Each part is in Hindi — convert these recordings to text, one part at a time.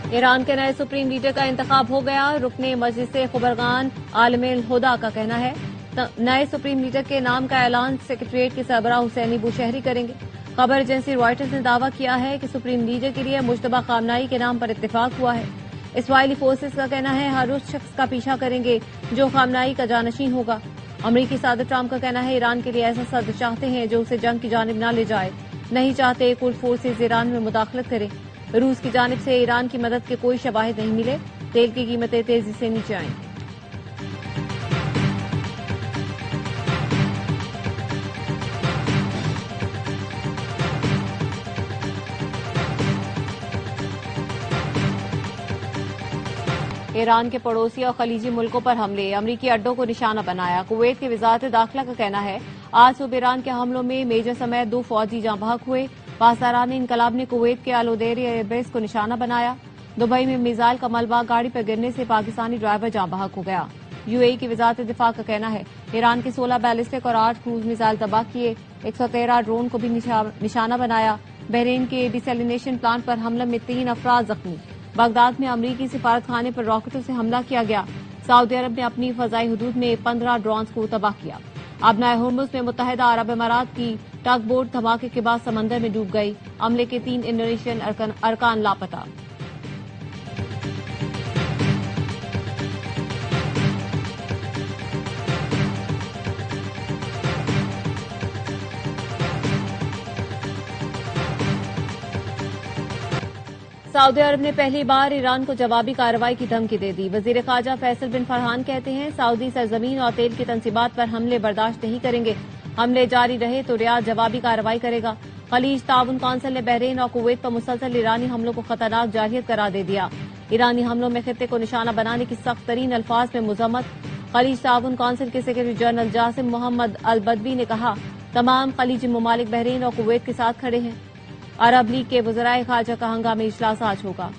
ईरान के नए सुप्रीम लीडर का इंतखाब हो गया। रुकने मजलिस खुबरगान आलम हुदा का कहना है नए सुप्रीम लीडर के नाम का ऐलान सेक्रेटरीट के सरबराह हुसैनी बुशहरी करेंगे। खबर एजेंसी रॉयटर्स ने दावा किया है कि सुप्रीम लीडर के लिए मुश्तबा खामनाई के नाम पर इत्तेफाक हुआ है। इसराइली फोर्सेस का कहना है हर उस शख्स का पीछा करेंगे जो खामनाई का जानशीन होगा। अमरीकी सदर ट्रंप का कहना है ईरान के लिए ऐसा सदर चाहते हैं जो उसे जंग की जानिब न ले जाए, नहीं चाहते कुर्द फोर्सेज ईरान में मुदाखलत करें। रूस की जानिब से ईरान की मदद के कोई शवाहिद नहीं मिले। तेल की कीमतें तेजी से नीचे आईं। ईरान के पड़ोसी और खलीजी मुल्कों पर हमले, अमरीकी अड्डों को निशाना बनाया। कुवैत की वजारत दाखिला का कहना है आज सुबह ईरान के हमलों में मेजर समेत 2 फौजी जाँ बहक हुए। पासदारान इनकलाब ने कुवैत के अल-उदैर एयरबेस को निशाना बनाया। दुबई में मिसाइल का मलबा गाड़ी पर गिरने से पाकिस्तानी ड्राइवर जाँ बहक हो गया। यूएई की वजारत दिफा का कहना है ईरान के 16 बैलिस्टिक और 8 क्रूज मिसाइल तबाह किए। 113 ड्रोन को भी निशाना बनाया। बहरीन के डिसैलिनेशन प्लांट पर हमले में 3 अफराद जख्मी। बगदाद में अमरीकी सिफारत खाने पर रॉकेटों से हमला किया गया। सऊदी अरब ने अपनी फजाई हदूद में 15 ड्रोन्स को तबाह किया। अबनाए हुर्मुज में मुत्तहिदा अरब अमारात की टग बोट धमाके के बाद समंदर में डूब गई। अमले के 3 इंडोनेशियन अरकान लापता। सऊदी अरब ने पहली बार ईरान को जवाबी कार्रवाई की धमकी दे दी। वजीर खारजा फैसल बिन फरहान कहते हैं सऊदी सरजमीन और तेल की तंसीबात पर हमले बर्दाश्त नहीं करेंगे। हमले जारी रहे तो रियाद जवाबी कार्रवाई करेगा। खलीज ताउन काउंसिल ने बहरीन और कुवैत पर मुसलसल ईरानी हमलों को खतरनाक जारहियत करार दे दिया। ईरानी हमलों में खित्ते को निशाना बनाने की सख्त तरीन अल्फाज में मुजम्मत। खलीज ताउन काउंसिल के सेक्रेटरी जनरल जासिम मोहम्मद अल बदवी ने कहा तमाम खलीजी ममालिक बहरीन और कुवैत के साथ खड़े हैं। अरब लीग के वज़राए खारजा का हंगामी इजलास आज होगा।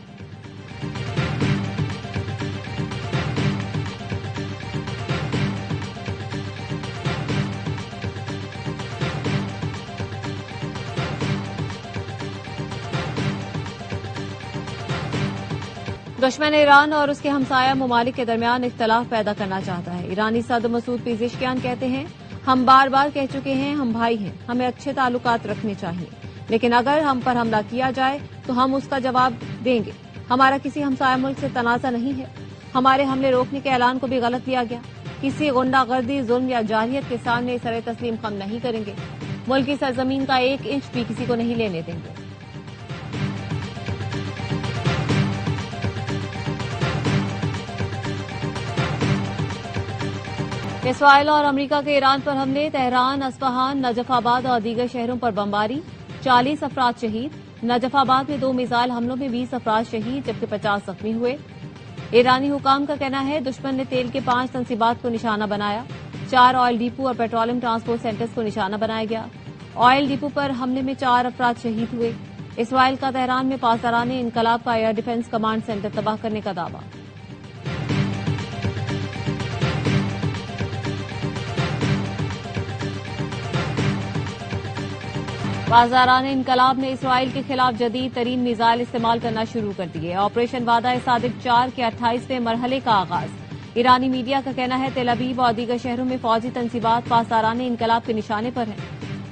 दुश्मन ईरान और उसके हमसाया ममालिक के दरमियान इख्तलाफ पैदा करना चाहता है। ईरानी सदर मसूद पेज़ेशकियान कहते हैं हम बार बार कह चुके हैं हम भाई हैं, हमें अच्छे ताल्लुकात रखने चाहिए, लेकिन अगर हम पर हमला किया जाए तो हम उसका जवाब देंगे। हमारा किसी हमसाया मुल्क से तनाज़ा नहीं है। हमारे हमले रोकने के ऐलान को भी गलत लिया गया। किसी गुंडागर्दी, जुल्म या जारहियत के सामने सरे तस्लीम खम नहीं करेंगे। मुल्क की सरजमीन का 1 इंच भी किसी को नहीं लेने देंगे। इसराइल और अमरीका के ईरान पर हमले, तेहरान, अस्फहान, नजफाबाद और दीगर शहरों पर बमबारी, 40 अफराद शहीद। नजफाबाद में 2 मिसाइल हमलों में 20 अफराद शहीद जबकि 50 जख्मी हुए। ईरानी हुकाम का कहना है दुश्मन ने तेल के 5 तंसीबात को निशाना बनाया। 4 ऑयल डिपो और पेट्रोलियम ट्रांसपोर्ट सेंटर्स को निशाना बनाया गया। ऑयल डिपो पर हमले में 4 अफराद शहीद हुए। इसराइल का तेहरान में पासदारान इनकलाब का एयर डिफेंस कमांड सेंटर तबाह करने का दावा। बाजारान इनकलाब ने इसराइल के खिलाफ जदीद तरीन मिसाइल इस्तेमाल करना शुरू कर दिए। ऑपरेशन वादा-ए-सादिक 4 के 28वें मरहले का आगाज। ईरानी मीडिया का कहना है तेल अवीव और दीगर शहरों में फौजी तंसीबात पासदारान इनकलाब के निशाने पर हैं।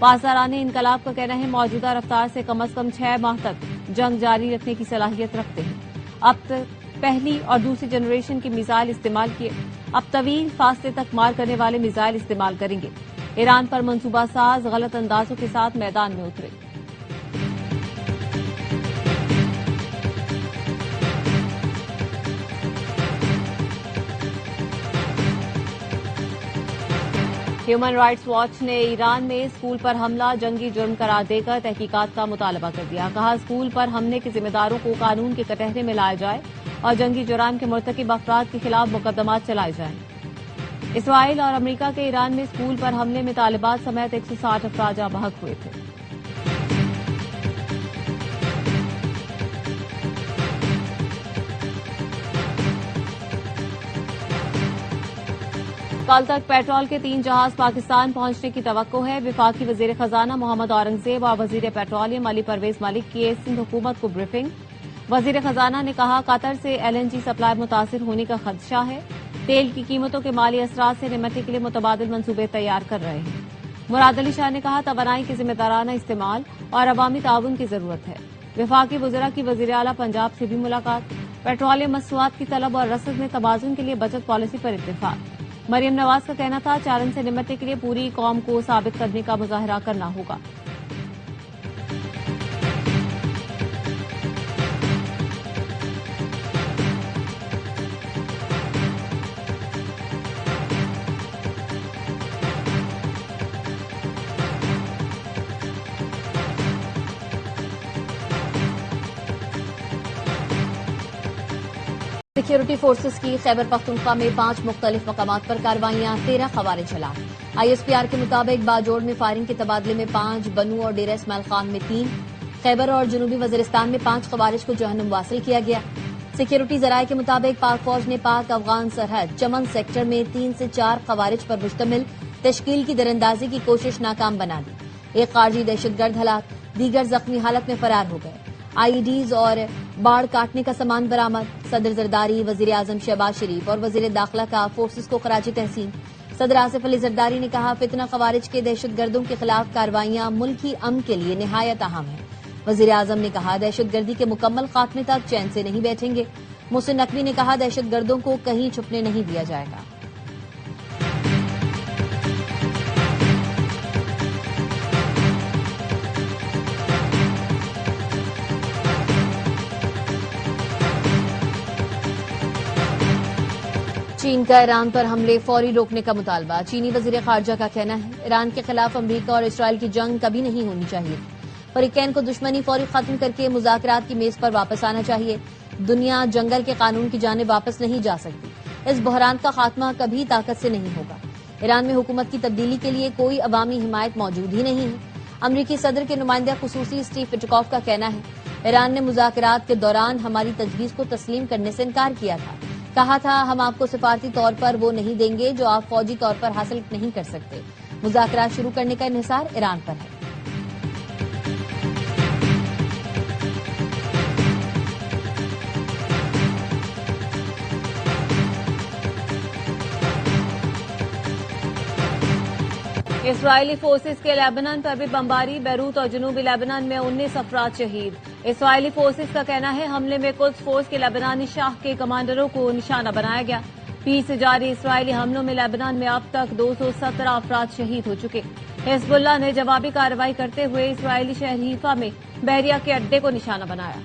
पासदारान इनकलाब का कहना है मौजूदा रफ्तार से कम 6 माह तक जंग जारी रखने की सलाहियत रखते हैं। अब तक पहली और दूसरी जनरेशन की मिसाइल इस्तेमाल किए, अब तवील फासले तक मार करने वाले मिसाइल इस्तेमाल करेंगे। ईरान पर मंसूबा साज गलत अंदाजों के साथ मैदान में उतरे। ह्यूमन राइट्स वॉच ने ईरान में स्कूल पर हमला जंगी जुर्म करार देकर तहकीकात का मुतालबा कर दिया। कहा स्कूल पर हमले के जिम्मेदारों को कानून के कटहरे में लाया जाए और जंगी जुर्म के मुर्तकिब अफराद के खिलाफ मुकदमात चलाए जाएं। इसराइल और अमरीका के ईरान में स्कूल पर हमले में तालिबात समेत 160 अफराद जाँ बहक हुए थे। कल तक पेट्रोल के 3 जहाज पाकिस्तान पहुंचने की तवक्को है। विफाकी वजीर खजाना मोहम्मद औरंगजेब और वजीर पेट्रोलियम अली परवेज मलिक की सिंध हुकूमत को ब्रीफिंग। वजीर खजाना ने कहा, कतर से LNG सप्लाई मुतासिर होने का खदशा है। तेल की कीमतों के माली असरात से निपटने के लिए मुतबादिल मंसूबे तैयार कर रहे हैं। मुराद अली शाह ने कहा, तवानाई के जिम्मेदाराना इस्तेमाल और अवामी ताउन की जरूरत है। वफाकी वज़रा की वज़ीर आला पंजाब से भी मुलाकात। पेट्रोलियम मसनूआत की तलब और रसद में तवाज़ुन के लिए बचत पॉलिसी पर इत्तेफाक। मरियम नवाज का कहना था, चैलेंज से निपटने के लिए पूरी कौम को साबित करने का मुजाहरा करना होगा। सिक्योरिटी फोर्सेस की खैबर पख्तूनख्वा में 5 मुख्तलिफ मकामात पर कार्रवाइयां, 13 खवारिज हलाक। ISPR के मुताबिक बाजोड़ में फायरिंग के तबादले में 5, बनू और डेरा इस्माइल खान में 3, खैबर और जनूबी वजीरिस्तान में 5 खवारिज को जहन्नुम वासिल किया गया। सिक्योरिटी जराये के मुताबिक पाक फौज ने पाक अफगान सरहद चमन सेक्टर में 3 से 4 खवारिज पर मुश्तमिल तश्कील की दरअंदाजी की कोशिश नाकाम बना दी। एक खारजी दहशतगर्द हलाक, दीगर जख्मी हालत में फरार हो गए। IEDs और बाढ़ काटने का सामान बरामद। सदर जरदारी, वजीर आजम शहबाज शरीफ और वजीर दाखिला का फोर्सेस को खराजी तहसीन। सदर आसिफ अली जरदारी ने कहा, फितना खवारिज के दहशतगर्दों के खिलाफ कार्रवाइयां मुल्की अमन के लिए निहायत अहम है। वजीर आजम ने कहा, दहशतगर्दी के मुकम्मल खात्मे तक चैन से नहीं बैठेंगे। मोहसिन नकवी ने कहा, दहशतगर्दों को कहीं छुपने नहीं दिया जाएगा। चीन का ईरान पर हमले फौरी रोकने का मुतालबा। चीनी वजीर खारजा का कहना है, ईरान के खिलाफ अमरीका और इसराइल की जंग कभी नहीं होनी चाहिए। फरीकैन को दुश्मनी फौरी खत्म करके मुज़ाकरात की मेज पर वापस आना चाहिए। दुनिया जंगल के कानून की जानिब वापस नहीं जा सकती। इस बहरान का खात्मा कभी ताकत से नहीं होगा। ईरान में हुकूमत की तब्दीली के लिए कोई अवामी हिमायत मौजूद ही नहीं है। अमरीकी सदर के नुमाइंदा खुसूसी स्टीव विटकॉफ का कहना है, ईरान ने मुज़ाकरात के दौरान हमारी तजवीज़ को तस्लीम करने से इनकार किया था। कहा था, हम आपको सिफारती तौर पर वो नहीं देंगे जो आप फौजी तौर पर हासिल नहीं कर सकते। मुज़ाकरात शुरू करने का इन्हिसार ईरान पर है। इसराइली फोर्सेस के लेबनान पर भी बमबारी। बैरूत और जनूबी लेबनान में 19 अफराद शहीद। इसराइली फोर्सेस का कहना है, हमले में कुछ फोर्स के लेबनानी शाह के कमांडरों को निशाना बनाया गया। पीर से जारी इसराइली हमलों में लेबनान में अब तक 217 अफराद शहीद हो चुके। हिजबुल्लाह ने जवाबी कार्रवाई करते हुए इसराइली शहर हीफा में बहरिया के अड्डे को निशाना बनाया।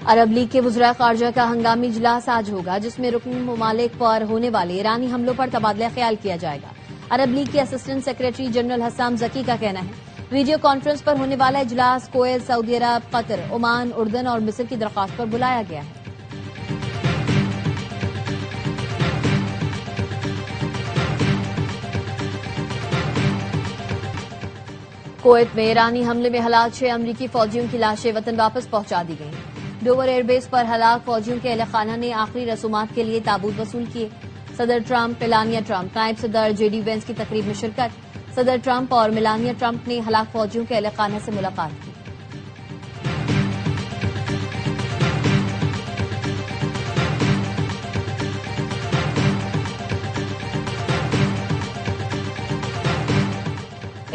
अरब लीग के वज़राए खारजा का हंगामी इजलास आज होगा, जिसमें रुकन ममालिक पर होने वाले ईरानी हमलों पर तबादला ख्याल किया जाएगा। अरब लीग के असिस्टेंट सेक्रेटरी जनरल हसाम जकी का कहना है, वीडियो कॉन्फ्रेंस पर होने वाला इजलास कुवैत, सऊदी अरब, कतर, ओमान, उर्दन और मिस्र की दरख्वास्त पर बुलाया गया है। कुवैत में ईरानी हमले में हलाक 6 अमरीकी फौजियों की लाशें वतन वापस पहुंचा दी गई। डोवर एयरबेस पर हलाक फौजियों के अहल खाना ने आखिरी रसूमात के लिए ताबूत वसूल किए। सदर ट्रंप, मेलानिया ट्रंप, नायब सदर JD वेंस की तकरीब में शिरकत। सदर ट्रंप और मेलानिया ट्रंप ने हलाक फौजियों के अहल खाना से मुलाकात की।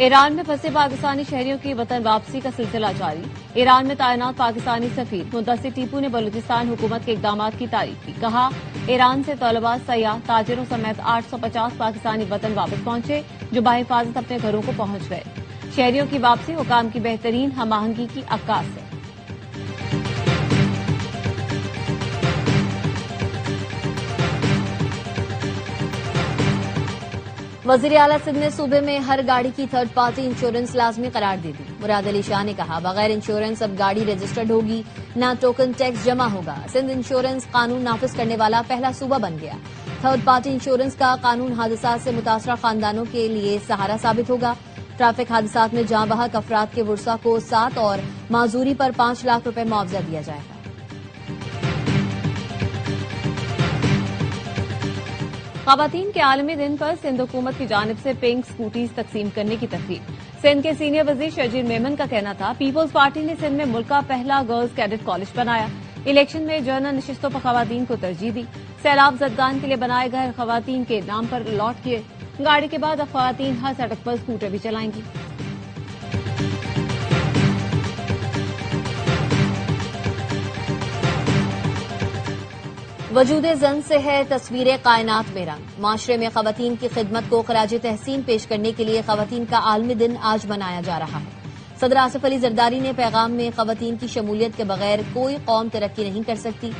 ईरान में फंसे पाकिस्तानी शहरियों की वतन वापसी का सिलसिला जारी। ईरान में तैनात पाकिस्तानी सफीर मुद्दसिर टीपू ने बलूचिस्तान हुकूमत के इकदामात की तारीफ की। कहा, ईरान से तलबा, सयाह, ताजिरों समेत 850 पाकिस्तानी वतन वापस पहुंचे, जो बाहिफाजत अपने घरों को पहुंच गए। शहरियों की वापसी हुकाम की बेहतरीन हमाहंगी की अक्कास है। वजीर आला सिंध ने सूबे में हर गाड़ी की थर्ड पार्टी इंश्योरेंस लाजमी करार दे दी। मुराद अली शाह ने कहा, बगैर इंश्योरेंस अब गाड़ी रजिस्टर्ड होगी, न टोकन टैक्स जमा होगा। सिंध इंश्योरेंस कानून नाफिज करने वाला पहला सूबा बन गया। थर्ड पार्टी इंश्योरेंस का कानून हादसा से मुतासरा खानदानों के लिए सहारा साबित होगा। ट्रैफिक हादसा में जाँ बहक अफराद के वर्सा को 7 और माजूरी पर 5 लाख रुपए मुआवजा दिया जाएगा। खवातीन के आलमी दिन पर सिंध हुकूमत की जानिब से पिंक स्कूटीज तकसीम करने की तकरीब। सिंध के सीनियर वजीर शजीर मेमन का कहना था, पीपुल्स पार्टी ने सिंध में मुल्क का पहला गर्ल्स कैडेट कॉलेज बनाया। इलेक्शन में जनरल नशिस्तों पर खवातीन को तरजीह दी। सैलाब जदगान के लिए बनाए घर खवातीन के नाम पर अलॉट किए। गाड़ी के बाद अब खवातीन हर सड़क पर स्कूटर भी चलाएंगी। वजूदे जन से है तस्वीरें कायनात में रंग। माशरे में खवातीन की खिदमत को खराज तहसीन पेश करने के लिए खवातीन का आलमी दिन आज मनाया जा रहा है। सदर आसिफ अली जरदारी ने पैगाम में खवातीन की शमूलियत के बगैर कोई कौम तरक्की नहीं कर सकती।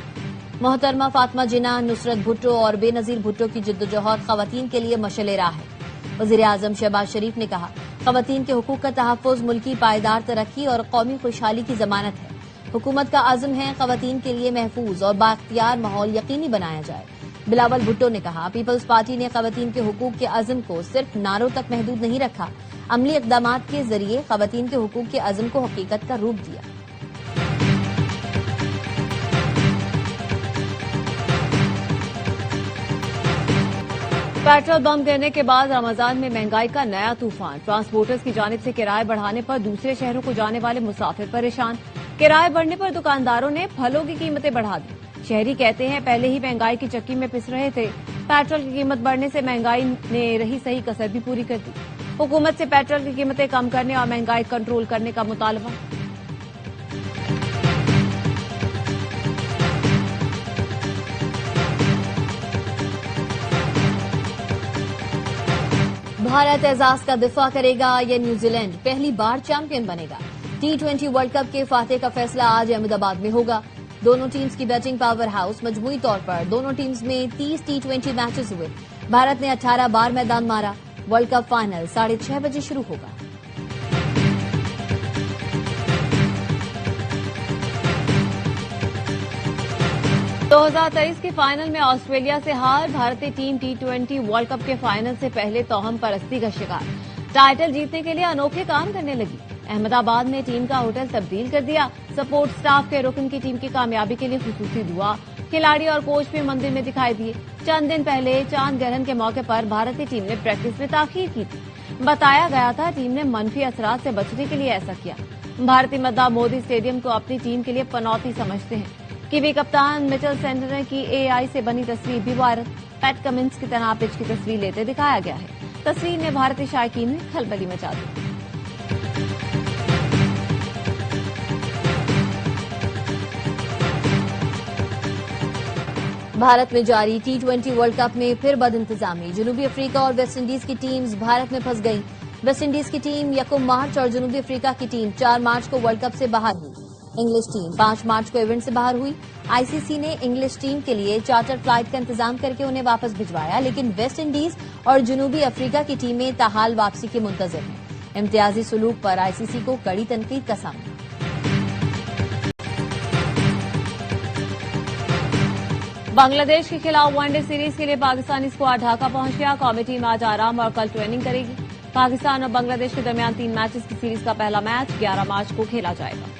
मोहतरमा फातिमा जिन्ना, नुसरत भुट्टो और बेनजीर भुट्टो की जिद्दोजहद खवातीन के लिए मशअल राह है। वजीर आजम शहबाज शरीफ ने कहा, खवातीन के हुकूक का तहफ़्फ़ुज़ मुल्की पायदार तरक्की और कौमी खुशहाली की जमानत है। हुकूमत का आज़म है खवातीन के लिए महफूज और बाख्तियार माहौल यकीनी बनाया जाए। बिलावल भुट्टो ने कहा, पीपल्स पार्टी ने खवातीन के हुकूक के अज़म को सिर्फ नारों तक महदूद नहीं रखा, अमली इक़दामात के जरिए खवातीन के हुकूक के अज़म को हकीकत का रूप दिया। पेट्रोल बम गिरने के बाद रमजान में महंगाई का नया तूफान। ट्रांसपोर्टर्स की जानिब से किराए बढ़ाने पर दूसरे शहरों को जाने वाले मुसाफिर परेशान। किराए बढ़ने पर दुकानदारों ने फलों की कीमतें बढ़ा दी। शहरी कहते हैं, पहले ही महंगाई की चक्की में पिस रहे थे। पेट्रोल की कीमत बढ़ने से महंगाई ने रही सही कसर भी पूरी कर दी। हुकूमत से पेट्रोल की कीमतें कम करने और महंगाई कंट्रोल करने का मुतालबा। भारत एजाज का दिफा करेगा या न्यूजीलैंड पहली बार चैंपियन बनेगा। T20 वर्ल्ड कप के फातेह का फैसला आज अहमदाबाद में होगा। दोनों टीम्स की बैटिंग पावर हाउस। मजमूई तौर पर दोनों टीम्स में 30 T20 मैचेस हुए। भारत ने 18 बार मैदान मारा। वर्ल्ड कप फाइनल 6:30 बजे शुरू होगा। तो 2023 के फाइनल में ऑस्ट्रेलिया से हार। भारतीय टीम T20 वर्ल्ड कप के फाइनल से पहले तोहम परस्ती का शिकार। टाइटल जीतने के लिए अनोखे काम करने लगी। अहमदाबाद में टीम का होटल तब्दील कर दिया। सपोर्ट स्टाफ के रुकन की टीम की कामयाबी के लिए खुसूसी दुआ। खिलाड़ी और कोच भी मंदिर में दिखाई दिए। चंद दिन पहले चांद ग्रहण के मौके पर भारतीय टीम ने प्रैक्टिस में ताखीर की थी। बताया गया था टीम ने मनफी असरात से बचने के लिए ऐसा किया। भारतीय मद्दा मोदी स्टेडियम को अपनी टीम के लिए पनौती समझते हैं। कीवी कप्तान मिचेल सेंटनर की AI से बनी तस्वीर भी वायरल। पैट कमिंस की तरह पिच की तस्वीर लेते दिखाया गया है। तस्वीर ने भारतीय शायकीन में खलबली मचा दी। भारत में जारी T20 वर्ल्ड कप में फिर बदइंतजामी। जनूबी अफ्रीका और वेस्ट इंडीज की टीम्स भारत में फंस गईं। वेस्ट इंडीज की टीम 1 मार्च और जनूबी अफ्रीका की टीम 4 मार्च को वर्ल्ड कप से बाहर हुई। इंग्लिश टीम 5 मार्च को इवेंट से बाहर हुई। ICC ने इंग्लिश टीम के लिए चार्टर फ्लाइट का इंतजाम करके उन्हें वापस भिजवाया, लेकिन वेस्ट इंडीज और जनूबी अफ्रीका की टीमें ताहाल वापसी के मुंतजर हैं। इम्तियाजी सुलूक पर ICC को कड़ी तनकीद का सामना। बांग्लादेश के खिलाफ वनडे सीरीज के लिए पाकिस्तानी स्क्वाड ढाका पहुंच गया। कौमी टीम आज आराम और कल ट्रेनिंग करेगी। पाकिस्तान और बांग्लादेश के दरमियान 3 मैचेस की सीरीज का पहला मैच 11 मार्च को खेला जाएगा।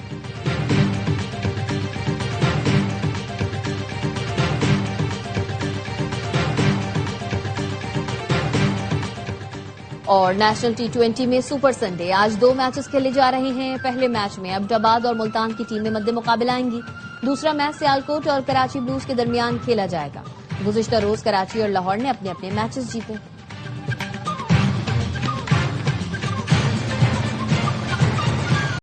और नेशनल T20 में सुपर संडे आज 2 मैचेस खेले जा रहे हैं। पहले मैच में अब्दाबाद और मुल्तान की टीमें मद्दे मुकाबला आएंगी। दूसरा मैच सियालकोट और कराची ब्लूज के दरमियान खेला जाएगा। गुज़िश्ता रोज कराची और लाहौर ने अपने अपने मैचेस जीते।